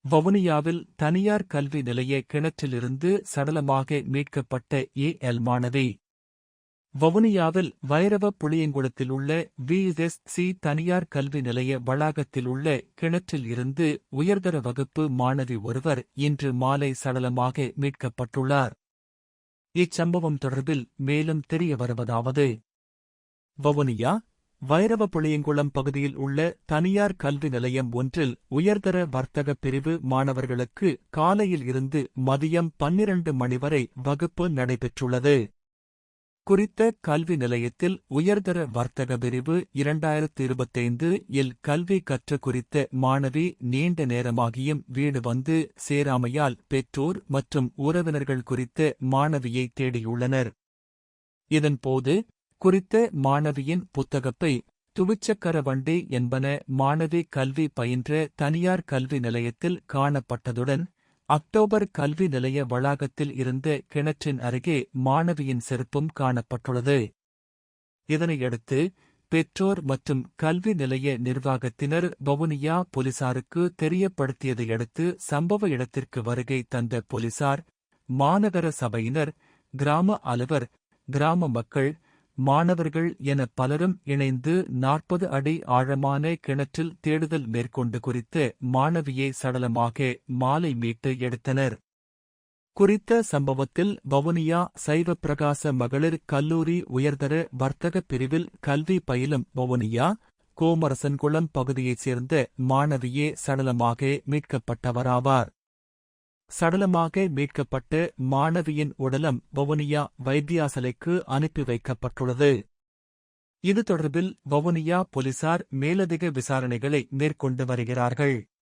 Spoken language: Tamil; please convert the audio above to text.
வவுனியாவில் தனியார் கல்வி நிலைய கிணற்றிலிருந்து சடலமாக மீட்கப்பட்ட ஏ.எல். மாணவி. வவுனியாவில் வைரவ புளியங்குளத்திலுள்ள வி.எஸ்.சி. தனியார் கல்வி நிலைய வளாகத்திலுள்ள கிணற்றில் இருந்து உயர்தர வகுப்பு மாணவி ஒருவர் இன்று மாலை சடலமாக மீட்கப்பட்டுள்ளார். இச்சம்பவம் தொடர்பில் மேலும் தெரிய வருவதாவது: வவுனியா வைரவ புளியங்குளம் பகுதியில் உள்ள தனியார் கல்வி நிலையம் ஒன்றில் உயர்தர வர்த்தக பிரிவு மாணவர்களுக்கு காலையில் இருந்து மதியம் 12 மணி வரை வகுப்பு நடைபெற்றுள்ளது. குறித்த கல்வி நிலையத்தில் உயர்தர வர்த்தக பிரிவு 2025 இல் கல்வி கற்ற குறித்த மாணவி நீண்ட நேரமாகியும் வீடு வந்து சேராமையால் பெற்றோர் மற்றும் உறவினர்கள் குறித்த மாணவியை தேடியுள்ளனர். இதன்போது குறித்த மாணவியின் புத்தகப்பை, துவிச்சக்கர வண்டி என்பன மாணவி கல்வி பயின்ற தனியார் கல்வி நிலையத்தில் காணப்பட்டதுடன், அக்டோபர் கல்வி நிலைய வளாகத்தில் இருந்த கிணற்றின் அருகே மாணவியின் செருப்பும் காணப்பட்டுள்ளது. இதனையடுத்து பெற்றோர் மற்றும் கல்வி நிலைய நிர்வாகத்தினர் வவுனியா போலீசாருக்கு தெரியப்படுத்தியதையடுத்து சம்பவ இடத்திற்கு வருகை தந்த போலீசார், மாநகர சபையினர், கிராம அலுவலர், கிராம மக்கள், மாணவர்கள் என பலரும் இணைந்து 40 அடி ஆழமான கிணற்றில் தேடுதல் மேற்கொண்டு குறித்த மாணவியை சடலமாக மாலை மீட்டு எடுத்தனர். குறித்த சம்பவத்தில் வவுனியா சைவப்பிரகாச மகளிர் கல்லூரி உயர்தர வர்த்தக பிரிவில் கல்வி பயிலும் வவுனியா கோமரசன்குளம் பகுதியைச் சேர்ந்த மாணவியே சடலமாக மீட்கப்பட்டவராவார். சடலமாக மீட்கப்பட்ட மாணவியின் உடலம் வவுனியா வைத்தியசாலைக்கு அனுப்பி வைக்கப்பட்டுள்ளது. இது தொடர்பில் வவுனியா போலீசார் மேலதிக விசாரணைகளை மேற்கொண்டு வருகிறார்கள்.